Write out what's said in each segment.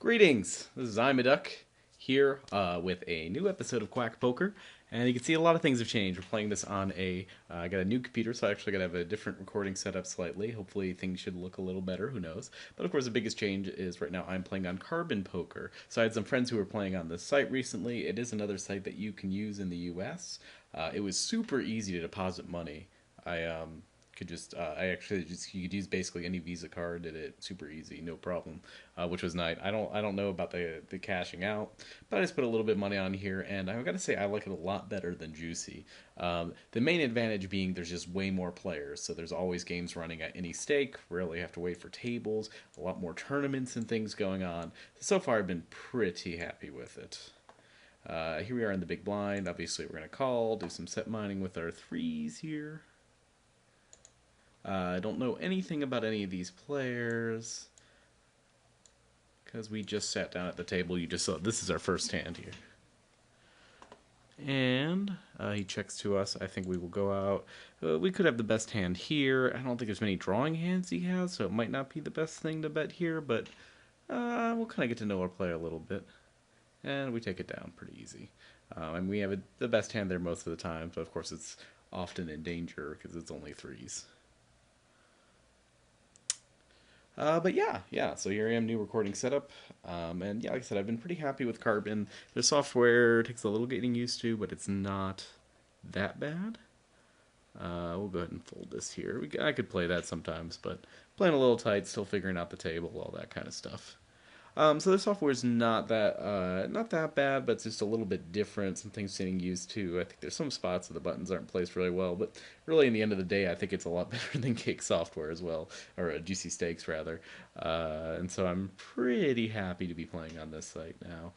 Greetings! This is Imaduck here with a new episode of QuackPoker, and you can see a lot of things have changed. We're playing this on I got a new computer, so I actually got to have a different recording setup slightly. Hopefully things should look a little better, who knows. But of course the biggest change is right now I'm playing on Carbon Poker. So I had some friends who were playing on this site recently. It is another site that you can use in the US. It was super easy to deposit money. I actually just you could use basically any Visa card, did it super easy, no problem, which was nice. I don't know about the cashing out, but I just put a little bit of money on here, and I got to say I like it a lot better than Juicy. The main advantage being there's just way more players, so there's always games running at any stake. Rarely have to wait for tables. A lot more tournaments and things going on. So far, I've been pretty happy with it. Here we are in the big blind. Obviously, we're gonna call, do some set mining with our threes here. I don't know anything about any of these players because we just sat down at the table. You just saw this is our first hand here. And he checks to us. I think we will go out. We could have the best hand here. I don't think there's many drawing hands he has, so it might not be the best thing to bet here, but we'll kind of get to know our player a little bit. And we take it down pretty easy. And we have the best hand there most of the time, but of course it's often in danger because it's only threes. But yeah. So here I am, new recording setup, and yeah, like I said, I've been pretty happy with Carbon. Their software takes a little getting used to, but it's not that bad. We'll go ahead and fold this here. I could play that sometimes, but playing a little tight, still figuring out the table, all that kind of stuff. So the software is not that bad, but it's just a little bit different. Some things getting used to. I think there's some spots where the buttons aren't placed really well, but really, in the end of the day, I think it's a lot better than Cake software as well, or Juicy Steaks rather. And so I'm pretty happy to be playing on this site now.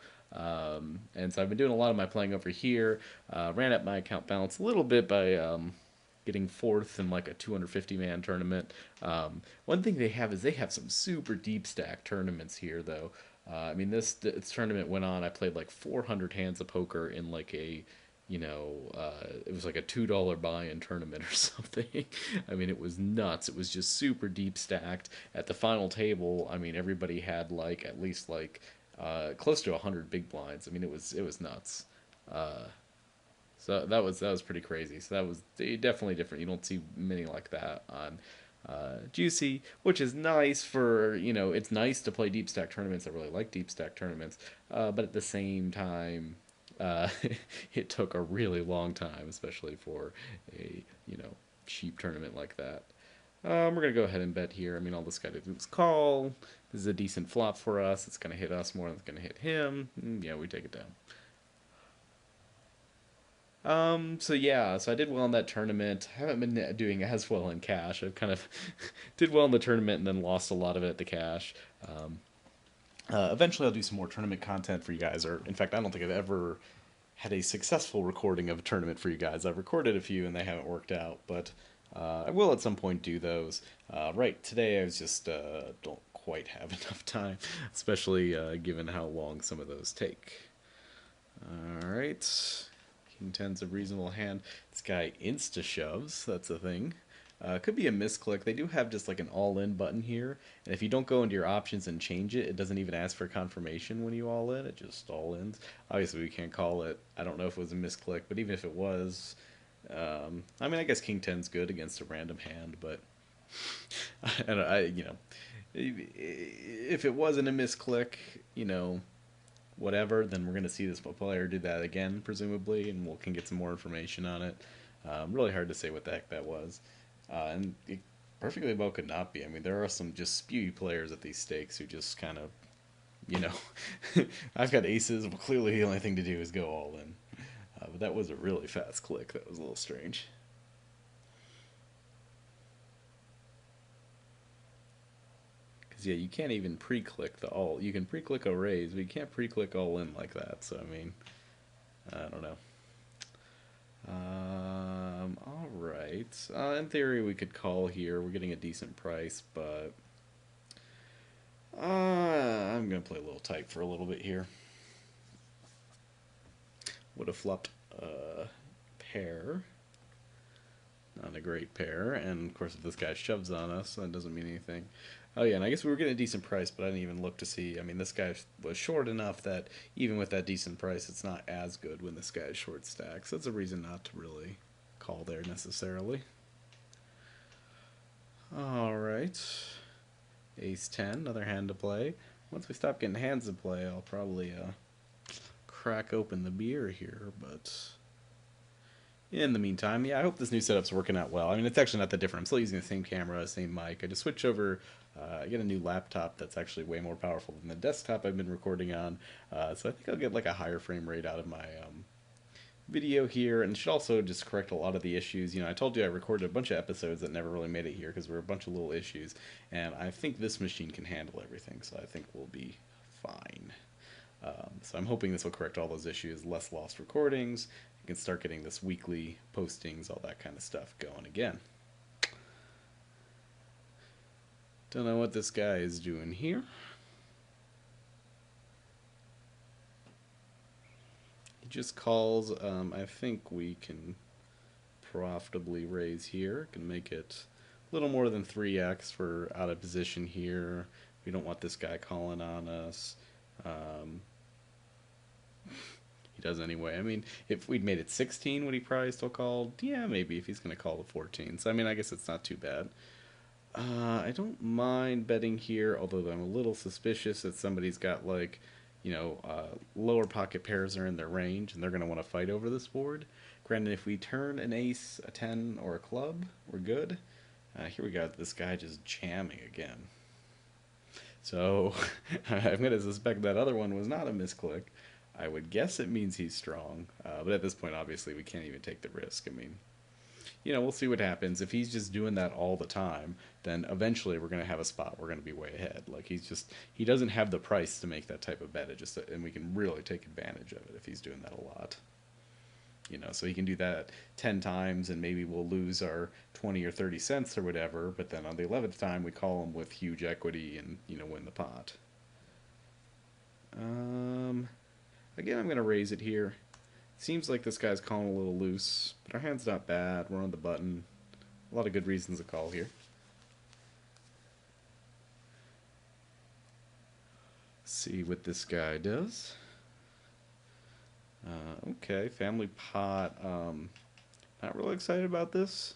And so I've been doing a lot of my playing over here. Ran up my account balance a little bit by getting fourth in like a 250-man tournament. One thing they have is they have some super deep stack tournaments here, though. I mean, this tournament went on. I played like 400 hands of poker in like it was like a $2 buy-in tournament or something. I mean, it was nuts. It was just super deep stacked. At the final table, I mean, everybody had like at least like close to 100 big blinds. I mean, it was nuts. So that was pretty crazy. So that was definitely different. You don't see many like that on Juicy, which is nice for it's nice to play deep stack tournaments. I really like deep stack tournaments, but at the same time, uh, it took a really long time, especially for a cheap tournament like that. We're gonna go ahead and bet here. I mean, all this guy did was call. This is a decent flop for us. It's gonna hit us more than it's gonna hit him. Yeah, we take it down. So yeah, so I did well in that tournament. I haven't been doing as well in cash. I've kind of did well in the tournament and then lost a lot of it at the cash. Eventually, I'll do some more tournament content for you guys. Or in fact, I don't think I've ever had a successful recording of a tournament for you guys. I've recorded a few and they haven't worked out, but I will at some point do those. Right today, I was just don't quite have enough time, especially given how long some of those take. All right. King 10's a reasonable hand. This guy insta shoves. That's a thing. Could be a misclick. They do have just like an all-in button here, and if you don't go into your options and change it, it doesn't even ask for confirmation when you all in. It just all ins. Obviously, we can't call it. I don't know if it was a misclick, but even if it was, I mean, I guess King 10's good against a random hand, but if it wasn't a misclick, you know, whatever, then we're going to see this player do that again, presumably, and we can get some more information on it. Really hard to say what the heck that was. And it perfectly well could not be. I mean, there are some just spewy players at these stakes who just kind of, you know, I've got aces. Well, clearly the only thing to do is go all in. But that was a really fast click. That was a little strange. Because, yeah, you can't even pre-click the all. You can pre-click a raise, but you can't pre-click all in like that. So, I mean, I don't know. All right. In theory, we could call here. We're getting a decent price, but I'm gonna play a little tight for a little bit here. Would have flopped a pair. Not a great pair. And of course, if this guy shoves on us, that doesn't mean anything. Oh yeah, and I guess we were getting a decent price, but I didn't even look to see. I mean, this guy was short enough that even with that decent price, it's not as good when this guy's short stacks. That's a reason not to really call there necessarily. All right, Ace 10, another hand to play. Once we stop getting hands to play, I'll probably crack open the beer here, but in the meantime, yeah, I hope this new setup's working out well. I mean, it's actually not that different. I'm still using the same camera, same mic. I just switched over. I get a new laptop that's actually way more powerful than the desktop I've been recording on. So I think I'll get like a higher frame rate out of my video here, and should also just correct a lot of the issues. You know, I told you I recorded a bunch of episodes that never really made it here because there were a bunch of little issues, and I think this machine can handle everything, so I think we'll be fine. So I'm hoping this will correct all those issues, less lost recordings. You can start getting this weekly postings, all that kind of stuff going again. Don't know what this guy is doing here. He just calls. I think we can profitably raise here. Can make it a little more than 3x for out of position here. We don't want this guy calling on us. He does anyway. I mean, if we'd made it 16, would he probably still call? Yeah, maybe if he's going to call the 14. So, I mean, I guess it's not too bad. I don't mind betting here, although I'm a little suspicious that somebody's got, like, you know, lower pocket pairs are in their range, and they're going to want to fight over this board. Granted, if we turn an ace, a 10, or a club, we're good. Here we got this guy just jamming again. So, I'm going to suspect that other one was not a misclick. I would guess it means he's strong, but at this point, obviously, we can't even take the risk. I mean, you know, we'll see what happens. If he's just doing that all the time, then eventually we're going to have a spot. We're going to be way ahead. Like, he doesn't have the price to make that type of bet. And we can really take advantage of it if he's doing that a lot. You know, so he can do that 10 times and maybe we'll lose our 20 or 30 cents or whatever, but then on the 11th time we call him with huge equity and, you know, win the pot. Again, I'm going to raise it here. Seems like this guy's calling a little loose, but our hand's not bad. We're on the button. A lot of good reasons to call here. See what this guy does. Okay, family pot. Not really excited about this.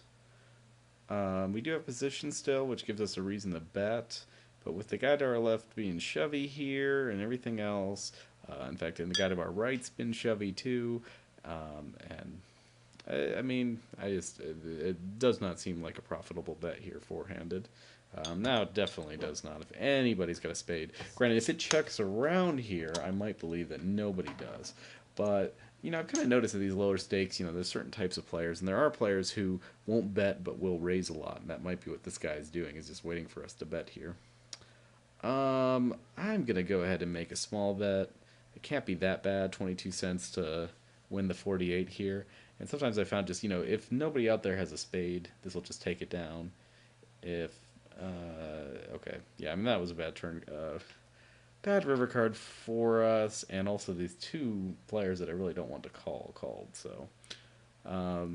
We do have position still, which gives us a reason to bet. But with the guy to our left being shovey here and everything else, in fact, and the guy to our right's been shovey too, and I mean, it does not seem like a profitable bet here four-handed. Now it definitely does not. If anybody's got a spade, granted, if it checks around here, I might believe that nobody does. But you know, I've kind of noticed that these lower stakes, you know, there's certain types of players, and there are players who won't bet but will raise a lot, and that might be what this guy is doing, is just waiting for us to bet here. I'm gonna go ahead and make a small bet. It can't be that bad, 22 cents to win the 48 here. And sometimes I found just, you know, if nobody out there has a spade, this will just take it down. If, okay, yeah, I mean, that was a bad turn. Bad river card for us, and also these two players that I really don't want to call called, so I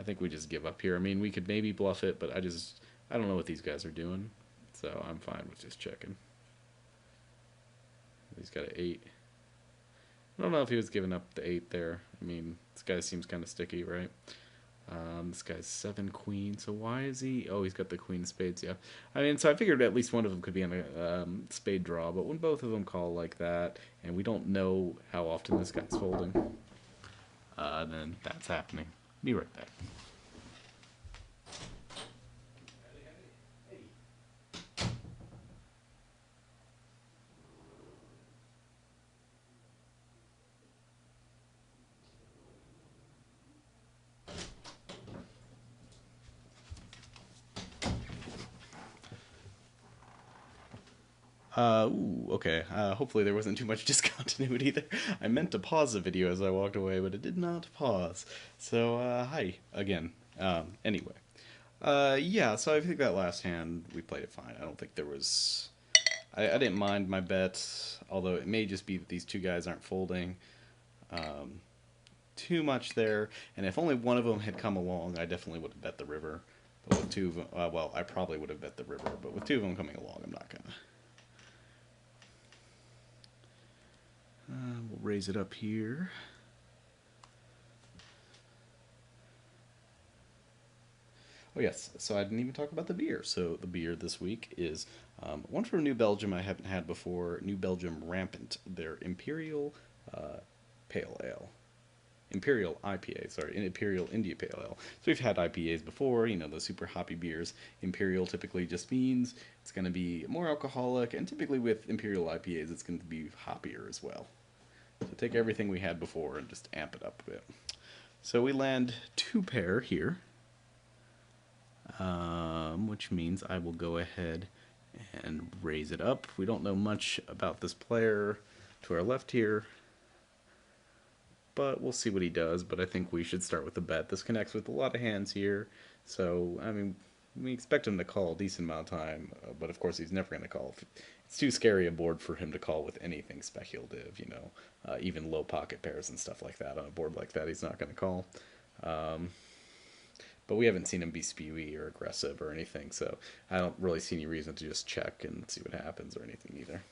think we just give up here. I mean, we could maybe bluff it, but I don't know what these guys are doing, so I'm fine with just checking. He's got an 8. I don't know if he was giving up the 8 there. I mean, this guy seems kind of sticky, right? This guy's 7 queen, so why is he... Oh, he's got the queen of spades, yeah. I mean, so I figured at least one of them could be on a spade draw, but when both of them call like that, and we don't know how often this guy's folding, then that's happening. Be right back. Okay. Hopefully there wasn't too much discontinuity there. I meant to pause the video as I walked away, but it did not pause. So, hi, again. Anyway. Yeah, so I think that last hand, we played it fine. I don't think there was... I didn't mind my bet, although it may just be that these two guys aren't folding too much there. And if only one of them had come along, I definitely would have bet the river. But with two of them, well, I probably would have bet the river. But with two of them coming along, I'm not gonna. We'll raise it up here. Oh yes, so I didn't even talk about the beer. So the beer this week is one from New Belgium I haven't had before. New Belgium Rampant. Their Imperial Pale Ale. Imperial IPA, sorry, Imperial India Pale Ale. So we've had IPAs before, you know, those super hoppy beers. Imperial typically just means it's going to be more alcoholic, and typically with Imperial IPAs, it's going to be hoppier as well. So take everything we had before and just amp it up a bit. So we land 2 pair here, which means I will go ahead and raise it up. We don't know much about this player to our left here, but we'll see what he does. But I think we should start with a bet. This connects with a lot of hands here, so I mean, we expect him to call a decent amount of time, but of course he's never going to call. It's too scary a board for him to call with anything speculative, you know, even low pocket pairs and stuff like that. On a board like that, he's not going to call. But we haven't seen him be spewy or aggressive or anything, so I don't really see any reason to just check and see what happens or anything either.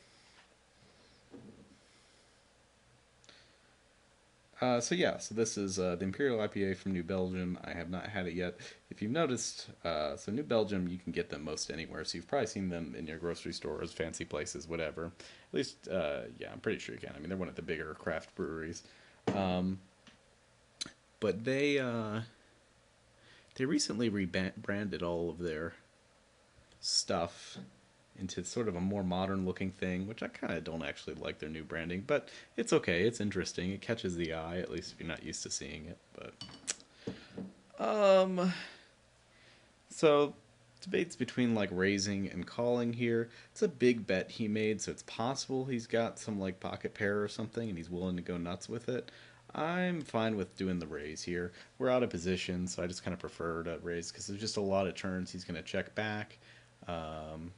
So yeah, so this is the Imperial IPA from New Belgium. I have not had it yet. If you've noticed, so New Belgium, you can get them most anywhere. So you've probably seen them in your grocery stores, fancy places, whatever. At least, yeah, I'm pretty sure you can. I mean, they're one of the bigger craft breweries. Um, but they recently rebranded all of their stuff into sort of a more modern looking thing, which I kind of don't actually like their new branding, but it's okay. It's interesting. It catches the eye, at least if you're not used to seeing it. But so debates between like raising and calling here. It's a big bet he made, so it's possible he's got some like pocket pair or something and he's willing to go nuts with it. I'm fine with doing the raise here. We're out of position, so I just kind of prefer to raise because there's just a lot of turns he's going to check back. Um,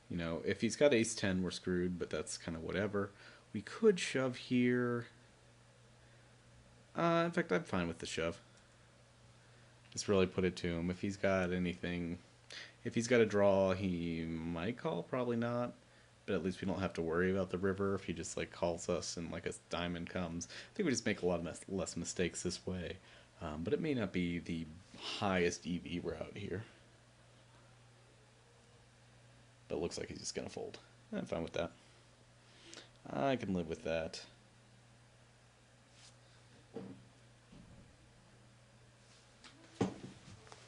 You know, if he's got ace 10, we're screwed, but that's kind of whatever. We could shove here. In fact, I'm fine with the shove. Just really put it to him. If he's got anything, if he's got a draw, he might call, probably not. But at least we don't have to worry about the river if he just like calls us and like a diamond comes. I think we just make a lot of less mistakes this way. But it may not be the highest EV route here. But it looks like he's just going to fold. I'm fine with that. I can live with that.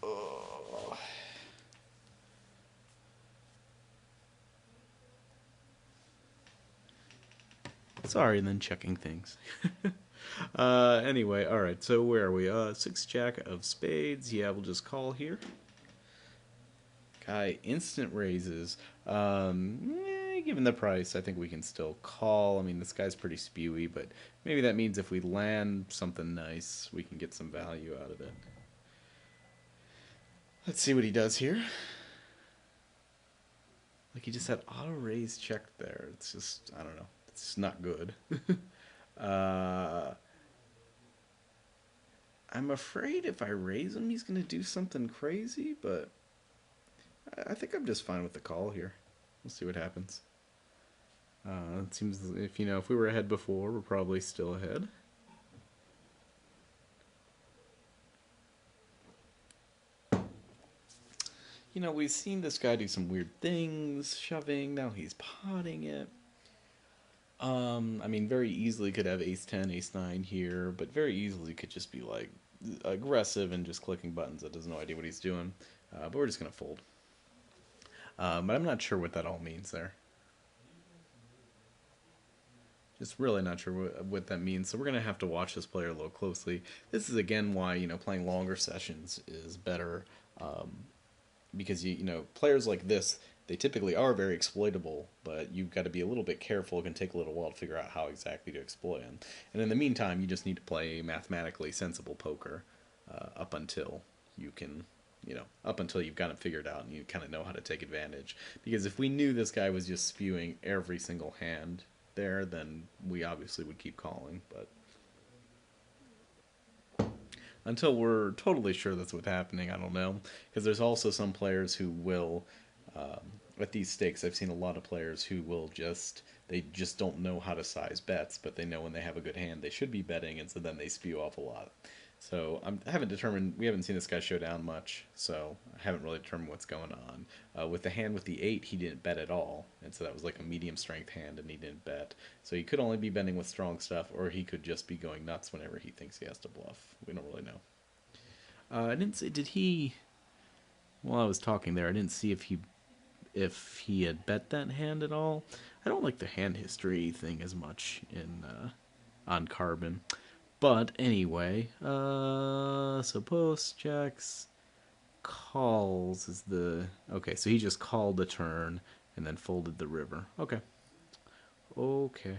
Oh. Sorry, and then checking things. Anyway, alright, so where are we? 6 jack of spades. Yeah, we'll just call here. Guy instant raises. Given the price, I think we can still call. I mean, this guy's pretty spewy, but maybe that means if we land something nice, we can get some value out of it. Let's see what he does here. Like, he just had auto raise checked there. It's just, I don't know. It's just not good. I'm afraid if I raise him, he's going to do something crazy, but I think I'm just fine with the call here. We'll see what happens. It seems if if we were ahead before, we're probably still ahead. We've seen this guy do some weird things, shoving. Now he's potting it. I mean, very easily could have ace 10, ace 9 here, but very easily could just be like aggressive and just clicking buttons that has no idea what he's doing. But we're just gonna fold. But I'm not sure what that all means there. Just really not sure what that means. So we're going to have to watch this player a little closely. This is, again, why, playing longer sessions is better. Because, players like this, they typically are very exploitable, but you've got to be a little bit careful. It can take a little while to figure out how exactly to exploit them. And in the meantime, you just need to play mathematically sensible poker up until you can up until you've got it figured out and you kind of know how to take advantage. Because if we knew this guy was just spewing every single hand, there, then we obviously would keep calling. But until we're totally sure that's what's happening, I don't know. Because there's also some players who will, at these stakes, I've seen a lot of players who will they just don't know how to size bets, but they know when they have a good hand they should be betting, and so then they spew off a lot. So I haven't determined. We haven't seen this guy show down much, so I haven't really determined what's going on. With the hand with the 8, he didn't bet at all, and so that was like a medium strength hand, and he didn't bet. So he could only be betting with strong stuff, or he could just be going nuts whenever he thinks he has to bluff. We don't really know. I didn't see. Did he? While I was talking there, I didn't see if he had bet that hand at all. I don't like the hand history thing as much in on Carbon. But anyway, so post checks calls is the okay. So he just called the turn and then folded the river. Okay, okay,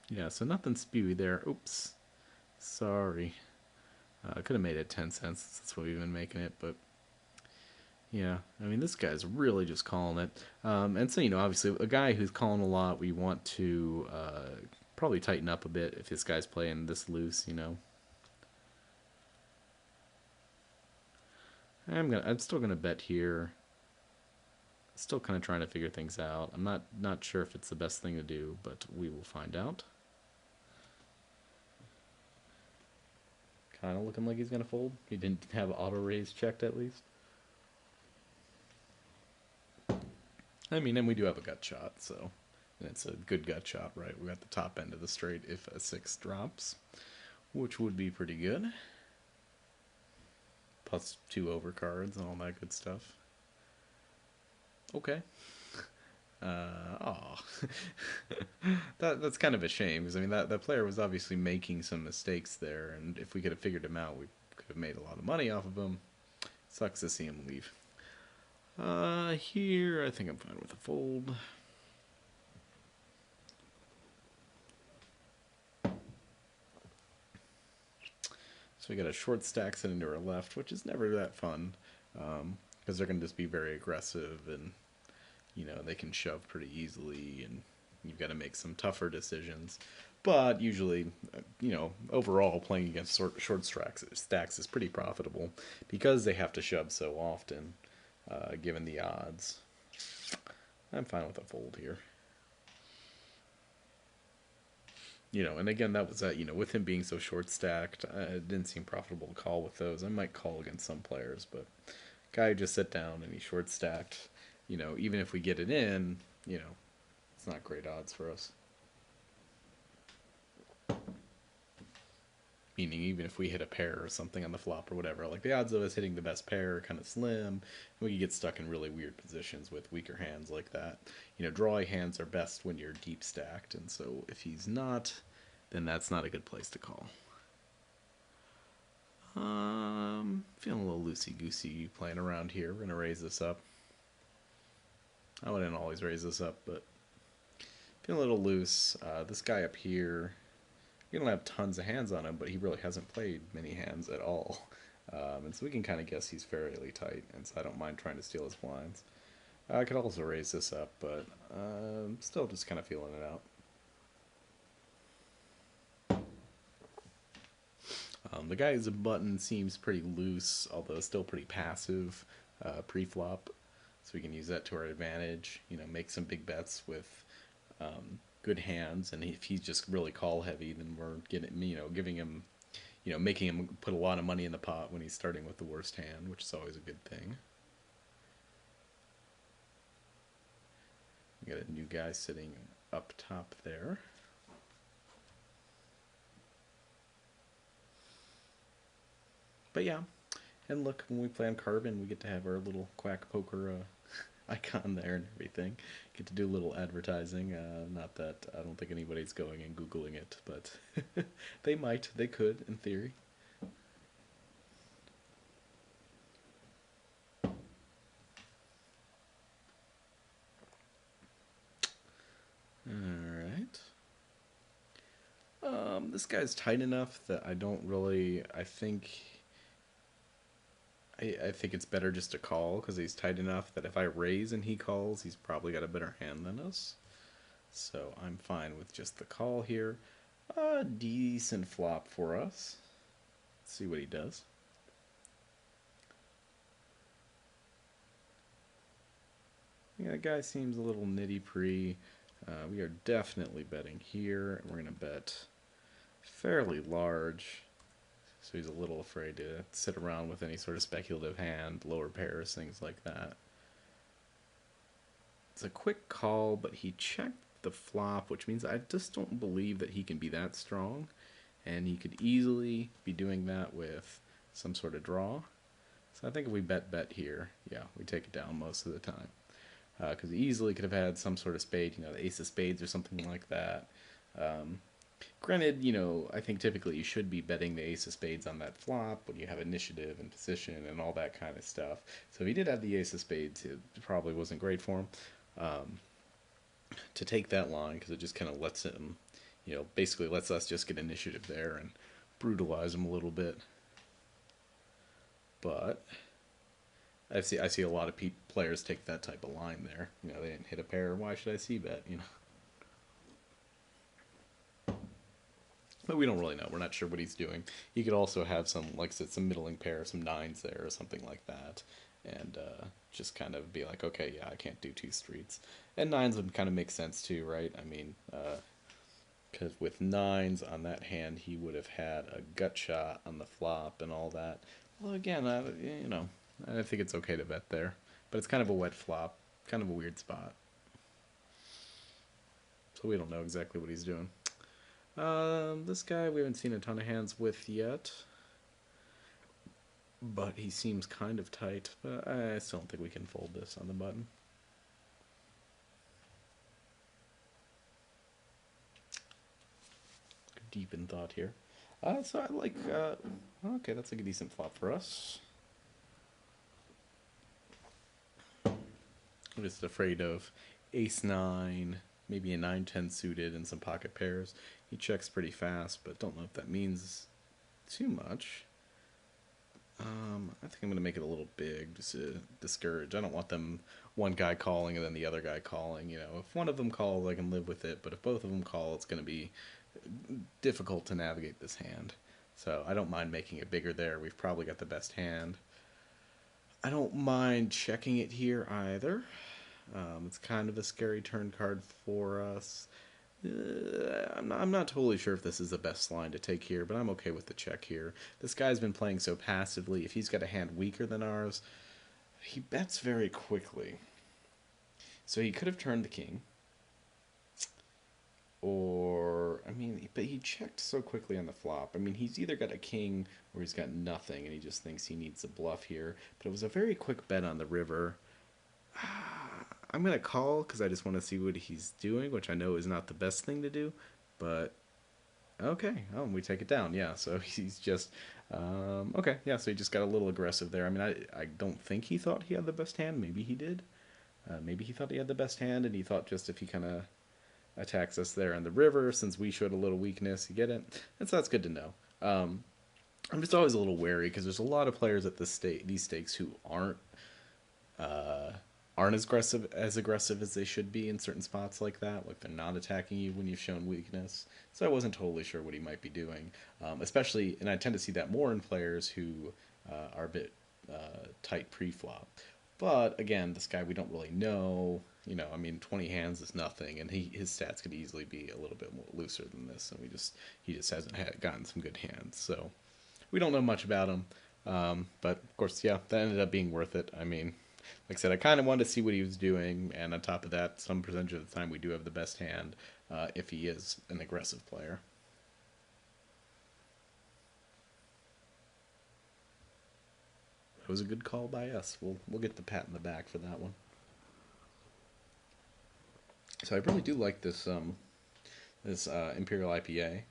yeah. So nothing spewy there. Oops, sorry. I could have made it 10 cents. That's what we've been making it, but yeah, I mean this guy's really just calling it. And so obviously a guy who's calling a lot, we want to probably tighten up a bit if this guy's playing this loose. I'm still gonna bet here. Still kind of trying to figure things out. I'm not sure if it's the best thing to do, but we will find out. Kind of looking like he's gonna fold. He didn't have auto raise checked at least. I mean, and we do have a gut shot, so and it's a good gut shot, right? We got the top end of the straight if a 6 drops, which would be pretty good. Plus 2 overcards and all that good stuff. Okay. Oh, that's kind of a shame because I mean that player was obviously making some mistakes there, and if we could have figured him out, we could have made a lot of money off of him. Sucks to see him leave. Here I think I'm fine with a fold. So we got a short stack sitting to our left, which is never that fun because they're going to just be very aggressive and they can shove pretty easily, and you've got to make some tougher decisions. But usually, overall, playing against short stacks is pretty profitable because they have to shove so often, given the odds. I'm fine with a fold here. And again, that was that. With him being so short stacked, it didn't seem profitable to call with those. I might call against some players, but guy just sit down and he's short stacked. Even if we get it in, it's not great odds for us. Meaning, even if we hit a pair or something on the flop or whatever, like the odds of us hitting the best pair are kind of slim, and we could get stuck in really weird positions with weaker hands like that. Drawing hands are best when you're deep stacked, and so if he's not, then that's not a good place to call. Feeling a little loosey-goosey playing around here. We're going to raise this up. I wouldn't always raise this up, but feeling a little loose. This guy up here, he don't have tons of hands on him, but he really hasn't played many hands at all. And so we can kind of guess he's fairly tight, and so I don't mind trying to steal his blinds. I could also raise this up, but still just kind of feeling it out. The guy's button seems pretty loose, although still pretty passive pre-flop. So we can use that to our advantage, make some big bets with good hands. And if he's just really call heavy, then we're giving him, making him put a lot of money in the pot when he's starting with the worst hand, which is always a good thing. We got a new guy sitting up top there. But yeah, and look, when we play on Carbon, we get to have our little QuackPoker icon there and everything. Get to do a little advertising. Not that I don't think anybody's going and Googling it, but they might. They could, in theory. Alright. This guy's tight enough that I don't really... I think it's better just to call because he's tight enough that if I raise and he calls, he's probably got a better hand than us. So I'm fine with just the call here. A decent flop for us. Let's see what he does. Yeah, the guy seems a little nitty-pree. We are definitely betting here, and we're going to bet fairly large. So he's a little afraid to sit around with any sort of speculative hand, lower pairs, things like that. It's a quick call, but he checked the flop, which means I just don't believe that he can be that strong. And he could easily be doing that with some sort of draw. So I think if we bet here, yeah, we take it down most of the time. Because he easily could have had some sort of spade, the ace of spades or something like that. Granted, I think typically you should be betting the ace of spades on that flop when you have initiative and position and all that kind of stuff. So if he did have the ace of spades, it probably wasn't great for him to take that line because it just kind of lets him, basically lets us just get initiative there and brutalize him a little bit. But I see a lot of players take that type of line there. They didn't hit a pair. Why should I see bet? But we don't really know. We're not sure what he's doing. He could also have some, like I said, some middling pair, some nines there or something like that, and just kind of be like, okay, yeah, I can't do two streets. And nines would kind of make sense too, right? I mean, because with nines on that hand, he would have had a gut shot on the flop and all that. Well, again, I think it's okay to bet there, but it's kind of a wet flop, kind of a weird spot. So we don't know exactly what he's doing. This guy we haven't seen a ton of hands with yet, but he seems kind of tight. But I still don't think we can fold this on the button. Deep in thought here. So I like. Okay, that's like a decent flop for us. I'm just afraid of ace nine, maybe a 9-10 suited, and some pocket pairs. He checks pretty fast, but don't know if that means too much. I think I'm going to make it a little big just to discourage. I don't want them one guy calling and then the other guy calling. If one of them calls, I can live with it, but if both of them call, it's going to be difficult to navigate this hand. So I don't mind making it bigger there. We've probably got the best hand. I don't mind checking it here either. It's kind of a scary turn card for us. I'm not totally sure if this is the best line to take here, but I'm okay with the check here. This guy's been playing so passively. If he's got a hand weaker than ours, he bets very quickly. So he could have turned the king. But he checked so quickly on the flop. He's either got a king or he's got nothing, and he just thinks he needs a bluff here. But it was a very quick bet on the river. I'm going to call because I just want to see what he's doing, which I know is not the best thing to do. But, okay. Oh, we take it down. Yeah, so he's just... okay, yeah, so he just got a little aggressive there. I don't think he thought he had the best hand. Maybe he did. Maybe he thought he had the best hand, and he thought just if he kind of attacks us there in the river, since we showed a little weakness, you get it? And so that's good to know. I'm just always a little wary because there's a lot of players at these stakes who aren't as aggressive as they should be in certain spots like that. Like they're not attacking you when you've shown weakness. So I wasn't totally sure what he might be doing. Especially, and I tend to see that more in players who are a bit tight pre-flop. But again, this guy we don't really know. 20 hands is nothing, and his stats could easily be a little bit more looser than this, and he just hasn't gotten some good hands. So we don't know much about him. But of course, yeah, that ended up being worth it. Like I said, I kind of wanted to see what he was doing, and on top of that, some percentage of the time we do have the best hand if he is an aggressive player. It was a good call by us. We'll get the pat in the back for that one. So I really do like this Imperial IPA.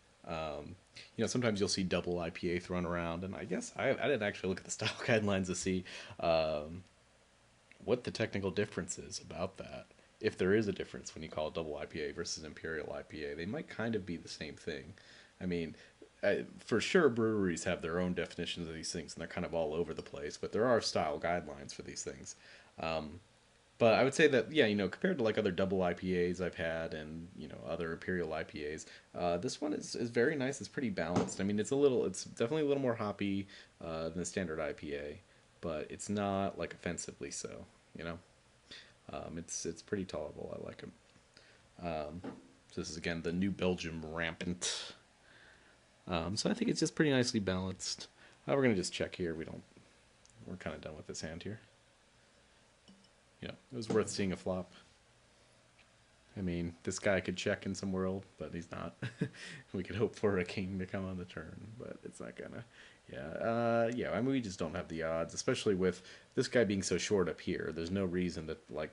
Sometimes you'll see double IPA thrown around, and I guess I didn't actually look at the style guidelines to see what the technical difference is about that. If there is a difference when you call it double IPA versus Imperial IPA, they might kind of be the same thing. I mean, for sure, breweries have their own definitions of these things, and they're kind of all over the place. But there are style guidelines for these things. But I would say that yeah, compared to like other double IPAs I've had and other Imperial IPAs, this one is very nice. It's pretty balanced. I mean, it's definitely a little more hoppy than the standard IPA, but it's not like offensively so. You know, it's pretty tolerable. I like it. So this is again the new Belgium Rampant. So I think it's just pretty nicely balanced. We're gonna just check here. We're kind of done with this hand here. It was worth seeing a flop. I mean, this guy could check in some world, but he's not. We could hope for a king to come on the turn, but it's not gonna. Yeah. I mean, we just don't have the odds, especially with this guy being so short up here. There's no reason that, like,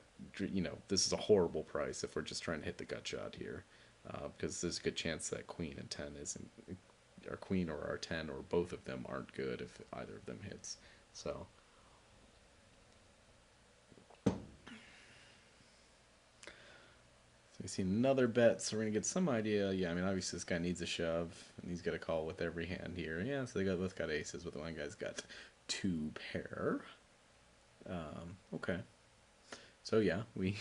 this is a horrible price if we're just trying to hit the gut shot here, because there's a good chance that queen and 10 isn't, our queen or our 10 or both of them aren't good if either of them hits. So we see another bet, so we're gonna get some idea. Yeah, I mean, obviously this guy needs a shove, and he's got a call with every hand here. Yeah, so both got aces, but the one guy's got two pair. Okay, so yeah, we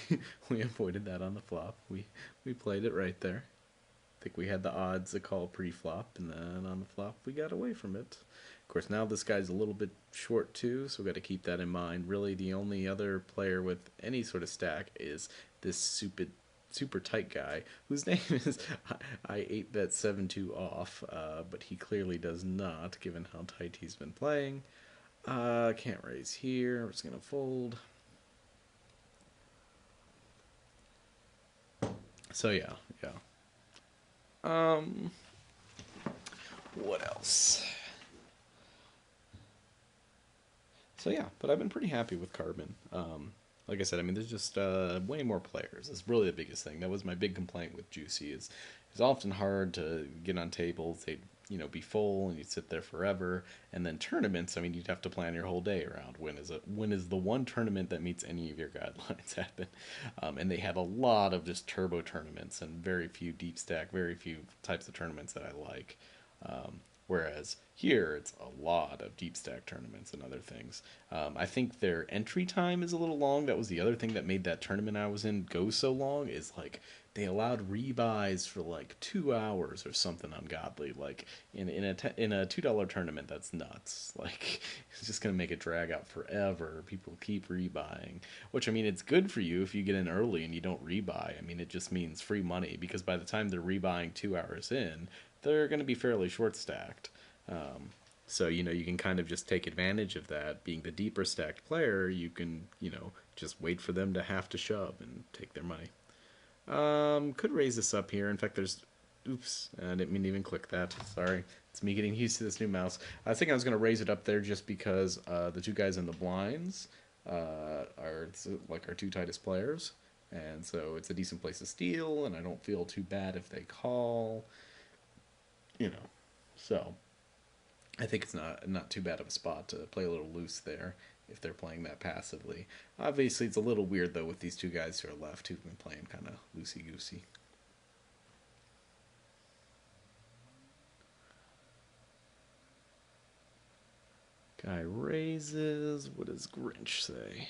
we avoided that on the flop. We played it right there. I think we had the odds to call pre-flop, and then on the flop we got away from it. Of course, now this guy's a little bit short too, so we got to keep that in mind. Really, the only other player with any sort of stack is this super tight guy whose name is I 8-bet 7-2 off, but he clearly does not, given how tight he's been playing. Can't raise here. We're just gonna fold. So yeah. Um, what else? So yeah, but I've been pretty happy with Carbon. Like I said, I mean, there's just way more players. It's really the biggest thing. That was my big complaint with Juicy. Is it's often hard to get on tables. They'd be full and you'd sit there forever. And then tournaments, I mean, you'd have to plan your whole day around when is the one tournament that meets any of your guidelines happen. And they had a lot of just turbo tournaments and very few deep stack, very few types of tournaments that I like. Whereas here, it's a lot of deep stack tournaments and other things. I think their entry time is a little long. That was the other thing that made that tournament I was in go so long. Is like they allowed rebuys for like 2 hours or something ungodly. Like in a $2 tournament, that's nuts. Like it's just gonna make it drag out forever. People keep rebuying, which I mean, it's good for you if you get in early and you don't rebuy. I mean, it just means free money because by the time they're rebuying 2 hours in, they're going to be fairly short stacked. So you can kind of just take advantage of that. Being the deeper stacked player, you can just wait for them to have to shove and take their money. Could raise this up here. In fact, there's oops, I didn't mean to even click that. Sorry, it's me getting used to this new mouse. I think I was going to raise it up there just because the two guys in the blinds are like our two tightest players, and so it's a decent place to steal. And I don't feel too bad if they call. So I think it's not too bad of a spot to play a little loose there if they're playing that passively. Obviously, it's a little weird though with these two guys who are left who've been playing kind of loosey goosey. Guy raises. What does Grinch say?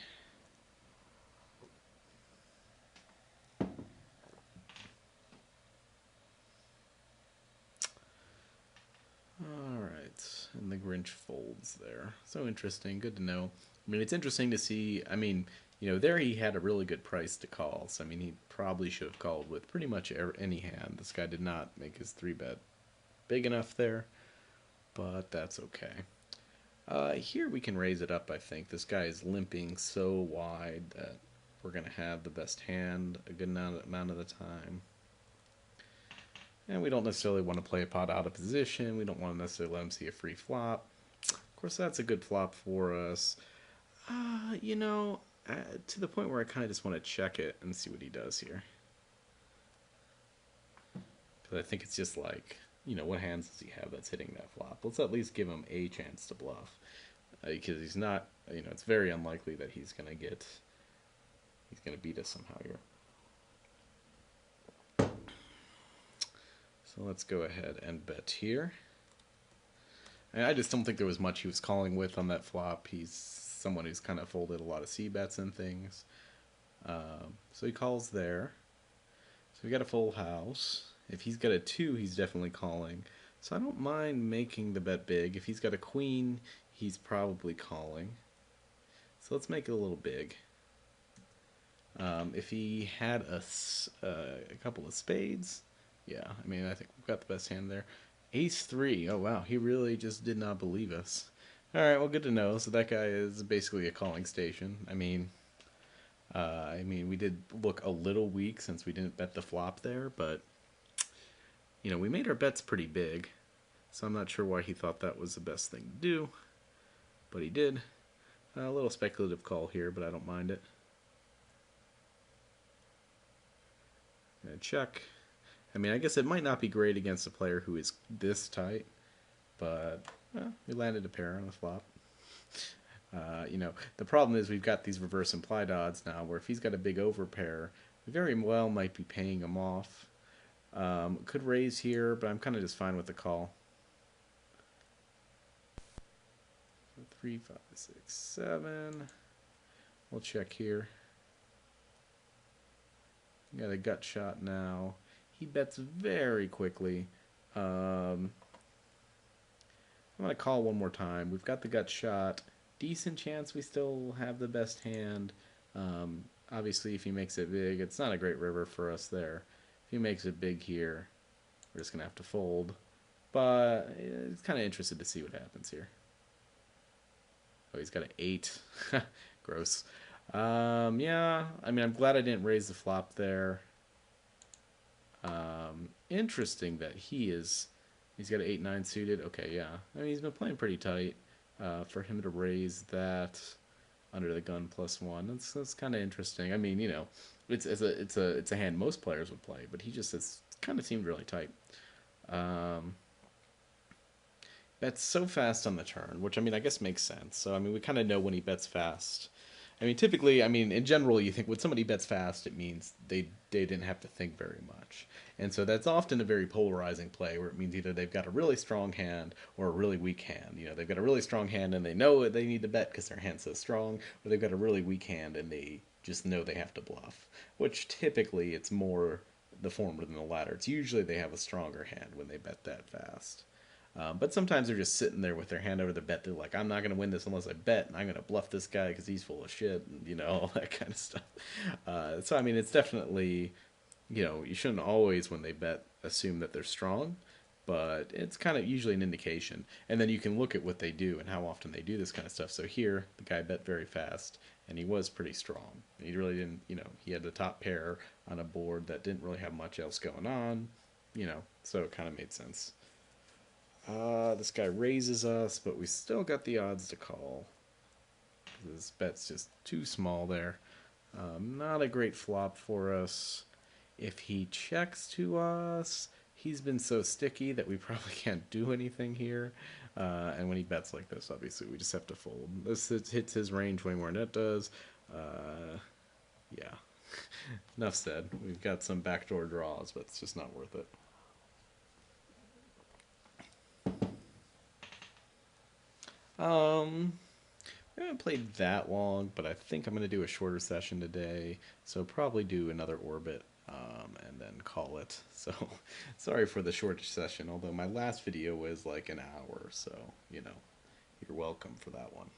Alright, and the Grinch folds there. So interesting, good to know. I mean, it's interesting to see. I mean, there he had a really good price to call. So, I mean, he probably should have called with pretty much any hand. This guy did not make his 3-bet big enough there, but that's okay. Here we can raise it up, I think. This guy is limping so wide that we're going to have the best hand a good amount of the time. And we don't necessarily want to play a pot out of position. We don't want to necessarily let him see a free flop. Of course, that's a good flop for us. To the point where I kind of just want to check it and see what he does here. Because I think it's just like, what hands does he have that's hitting that flop? Let's at least give him a chance to bluff. Because he's not, it's very unlikely that he's going to beat us somehow here. So let's go ahead and bet here. And I just don't think there was much he was calling with on that flop. He's someone who's kind of folded a lot of C bets and things. So he calls there. So we got a full house. If he's got a 2, he's definitely calling. So I don't mind making the bet big. If he's got a queen, he's probably calling. So let's make it a little big. If he had a couple of spades, yeah, I mean, I think we've got the best hand there. Ace 3. Oh, wow. He really just did not believe us. All right, well, good to know. So that guy is basically a calling station. We did look a little weak since we didn't bet the flop there, but, we made our bets pretty big. So I'm not sure why he thought that was the best thing to do, but he did. A little speculative call here, but I don't mind it. Gonna check. I guess it might not be great against a player who is this tight, but we landed a pair on the flop. The problem is we've got these reverse implied odds now, where if he's got a big overpair, we very well might be paying him off. Could raise here, but I'm kind of just fine with the call. 3, 5, 6, 7. We'll check here. Got a gut shot now. He bets very quickly. I'm going to call one more time. We've got the gut shot. Decent chance we still have the best hand. Obviously, if he makes it big, it's not a great river for us there. If he makes it big here, we're just going to have to fold. But it's kind of interested to see what happens here. Oh, he's got an 8. Gross. Yeah, I'm glad I didn't raise the flop there. Interesting that he's got an 8-9 suited. Okay, yeah. He's been playing pretty tight. For him to raise that under the gun +1, that's kind of interesting. It's a hand most players would play, but he just has kind of seemed really tight. Bets so fast on the turn, which I guess makes sense. So we kind of know when he bets fast. Typically, in general, you think when somebody bets fast, it means they didn't have to think very much. And so that's often a very polarizing play where it means either they've got a really strong hand or a really weak hand. They've got a really strong hand and they know they need to bet because their hand's so strong, or they've got a really weak hand and they just know they have to bluff, which typically it's more the former than the latter. It's usually they have a stronger hand when they bet that fast. But sometimes they're just sitting there with their hand over the bet. They're like, I'm not going to win this unless I bet, and I'm going to bluff this guy because he's full of shit, and, all that kind of stuff. It's definitely, you shouldn't always, when they bet, assume that they're strong, but it's kind of usually an indication. And then you can look at what they do and how often they do this kind of stuff. So here, the guy bet very fast, and he was pretty strong. He really didn't, he had the top pair on a board that didn't really have much else going on, so it kind of made sense. This guy raises us, but we still got the odds to call. This bet's just too small there. Not a great flop for us. If he checks to us, he's been so sticky that we probably can't do anything here. And when he bets like this, obviously, we just have to fold. This hits his range way more than it does. Yeah. Enough said. We've got some backdoor draws, but it's just not worth it. We haven't played that long, but I think I'm going to do a shorter session today, so probably do another orbit, and then call it. So, sorry for the short session, although my last video was like an hour, so, you're welcome for that one.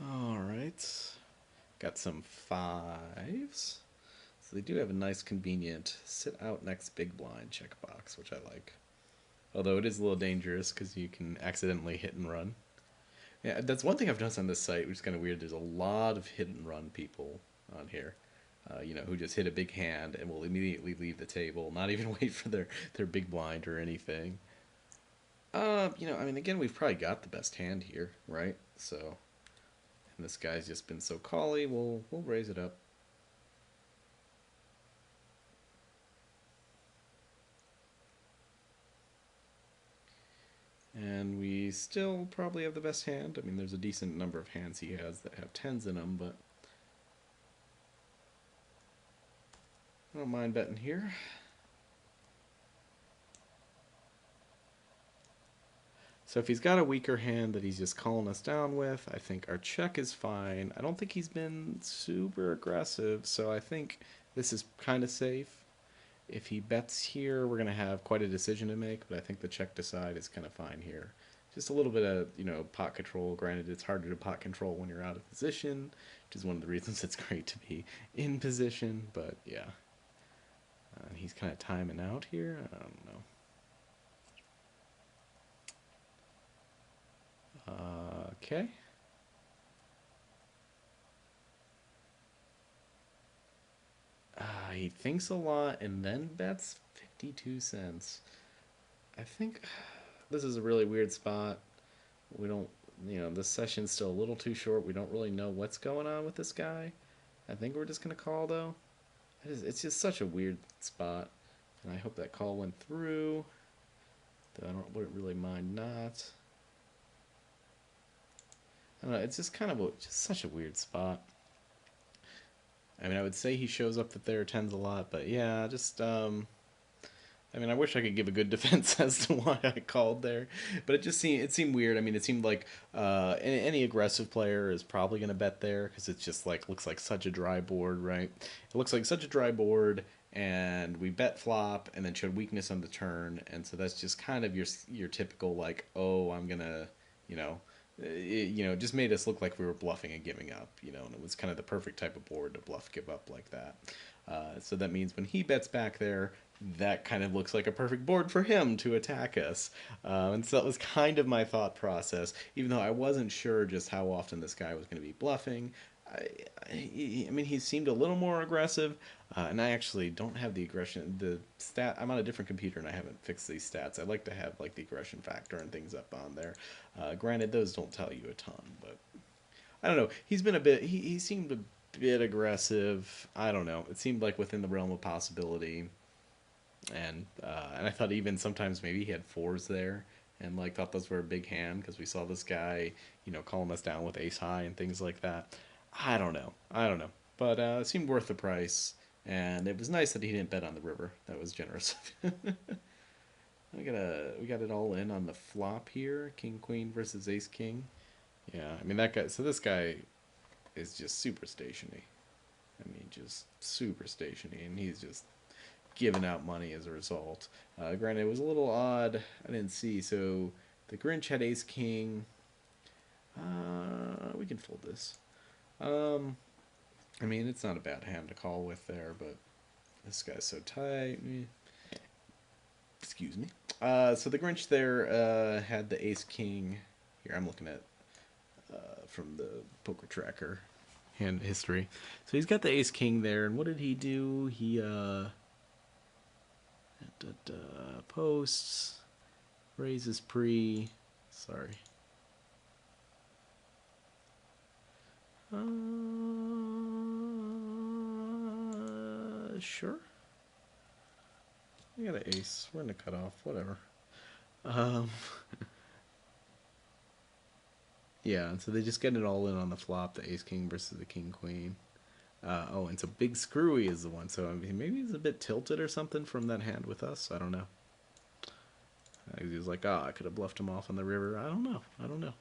Alright, got some 5s. So they do have a nice convenient sit out next big blind checkbox, which I like. Although it is a little dangerous because you can accidentally hit and run. Yeah, that's one thing I've noticed on this site, which is kind of weird. There's a lot of hit and run people on here, who just hit a big hand and will immediately leave the table, not even wait for their big blind or anything. Again, we've probably got the best hand here, right? So, and this guy's just been so colly, we'll raise it up. And we still probably have the best hand. There's a decent number of hands he has that have 10s in them, but I don't mind betting here. So if he's got a weaker hand that he's just calling us down with, I think our check is fine. I don't think he's been super aggressive, so I think this is kind of safe. If he bets here, we're going to have quite a decision to make, but I think the check decide is kind of fine here. Just a little bit of, pot control. Granted, it's harder to pot control when you're out of position, which is one of the reasons it's great to be in position, but yeah. He's kind of timing out here. I don't know. Okay. He thinks a lot and then bets 52 cents. I think this is a really weird spot. We don't, this session's still a little too short. We don't really know what's going on with this guy. I think we're just going to call, though. It's just such a weird spot. And I hope that call went through. Though wouldn't really mind not. I don't know. It's just kind of just such a weird spot. I mean, I would say he shows up that there tens a lot, but yeah, just I mean, I wish I could give a good defense as to why I called there, but it seemed weird. I mean, it seemed like any aggressive player is probably going to bet there because it's just like looks like such a dry board, right? It looks like such a dry board, and we bet flop and then showed weakness on the turn, and so that's just kind of your typical like, oh, I'm gonna, you know, it just made us look like we were bluffing and giving up, and it was kind of the perfect type of board to bluff give up like that. So that means when he bets back there, that kind of looks like a perfect board for him to attack us. And so that was kind of my thought process, even though I wasn't sure just how often this guy was going to be bluffing. I mean, he seemed a little more aggressive, and I actually don't have the aggression. The stat. I'm on a different computer, and I haven't fixed these stats. I like to have like the aggression factor and things up on there. Granted, those don't tell you a ton, but I don't know. He's been a bit. He seemed a bit aggressive. I don't know. It seemed like within the realm of possibility, and I thought even sometimes maybe he had fours there, and like thought those were a big hand because we saw this guy, calling us down with ace high and things like that. I don't know. I don't know. But it seemed worth the price, and it was nice that he didn't bet on the river. That was generous. We got it all in on the flop here. King Queen versus Ace King. Yeah, I mean that guy. So this guy is just super stationy. I mean, just super stationy, and he's just giving out money as a result. Granted, it was a little odd. I didn't see. So the Grinch had Ace King. We can fold this. I mean, it's not a bad hand to call with there, but this guy's so tight. Excuse me. So the Grinch there had the Ace King. Here, I'm looking at from the poker tracker hand history. So he's got the Ace King there, and what did he do? He posts, raises pre. Sorry. Sure. I got an ace. We're in the cutoff. Whatever. Um, yeah, and so they just get it all in on the flop, the ace king versus the king queen. And so Big Screwy is the one. So I mean, maybe he's a bit tilted or something from that hand with us. I don't know. He was like, I could have bluffed him off on the river. I don't know. I don't know.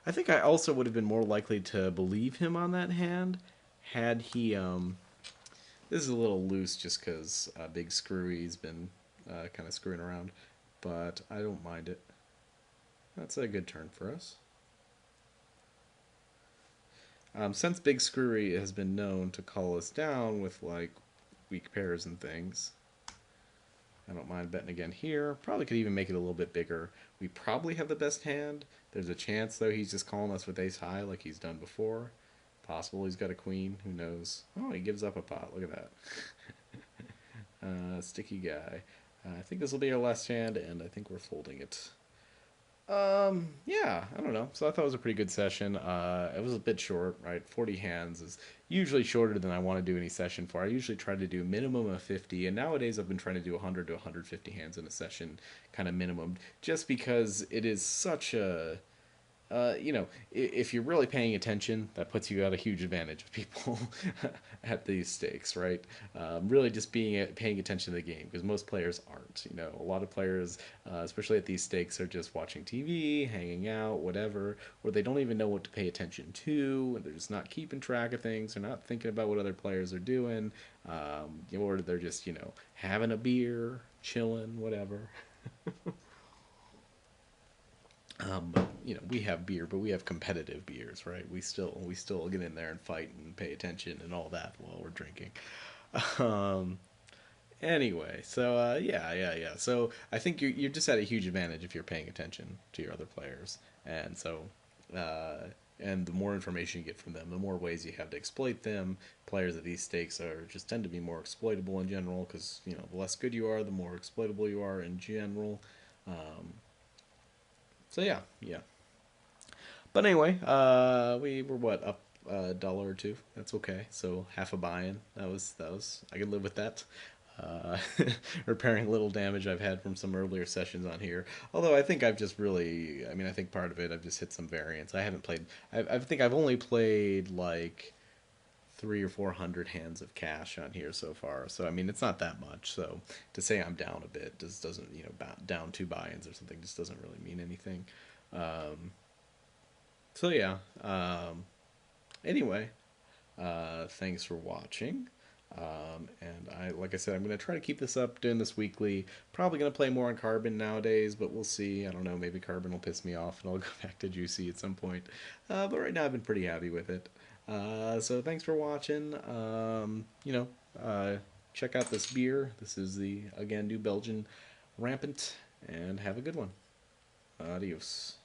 I think I also would have been more likely to believe him on that hand had he. This is a little loose just because Big Screwy's been kind of screwing around, but I don't mind it. That's a good turn for us. Since Big Screwy has been known to call us down with like weak pairs and things, I don't mind betting again here. Probably could even make it a little bit bigger. We probably have the best hand. There's a chance, though, he's just calling us with ace high like he's done before. Possible he's got a queen. Who knows? Oh, he gives up a pot. Look at that. Sticky guy. I think this will be our last hand, and I think we're folding it. Yeah, I don't know. So I thought it was a pretty good session. It was a bit short, right? 40 hands is usually shorter than I want to do any session for. I usually try to do a minimum of 50, and nowadays I've been trying to do 100 to 150 hands in a session, kind of minimum, just because it is such a you know, if you're really paying attention, that puts you at a huge advantage of people at these stakes, right? Really, just paying attention to the game because most players aren't. You know, a lot of players, especially at these stakes, are just watching TV, hanging out, whatever, or they don't even know what to pay attention to, and they're just not keeping track of things. They're not thinking about what other players are doing, or they're just having a beer, chilling, whatever. But we have beer, but we have competitive beers, right? We still get in there and fight and pay attention and all that while we're drinking. Um, anyway, so yeah. So I think you're just at a huge advantage if you're paying attention to your other players, and so uh, and the more information you get from them, the more ways you have to exploit them. Players at these stakes are just tend to be more exploitable in general because the less good you are, the more exploitable you are in general. Um, so yeah. But anyway, we were what up a dollar or two. That's okay. So half a buy-in. That was I can live with that. Uh, Repairing little damage I've had from some earlier sessions on here. Although I think I've just really, I mean, I think part of it I've just hit some variance. I haven't played. I think I've only played like 300 or 400 hands of cash on here so far. So I mean, it's not that much. So to say I'm down a bit just doesn't, down two buy-ins or something just doesn't really mean anything. Um, so yeah. Anyway, thanks for watching. And like I said, I'm gonna try to keep this up, doing this weekly. Probably gonna play more on Carbon nowadays, but we'll see. I don't know. Maybe Carbon will piss me off, and I'll go back to Juicy at some point. But right now, I've been pretty happy with it. So thanks for watching. Check out this beer. This is the again New Belgian Rampant, and have a good one. Adios.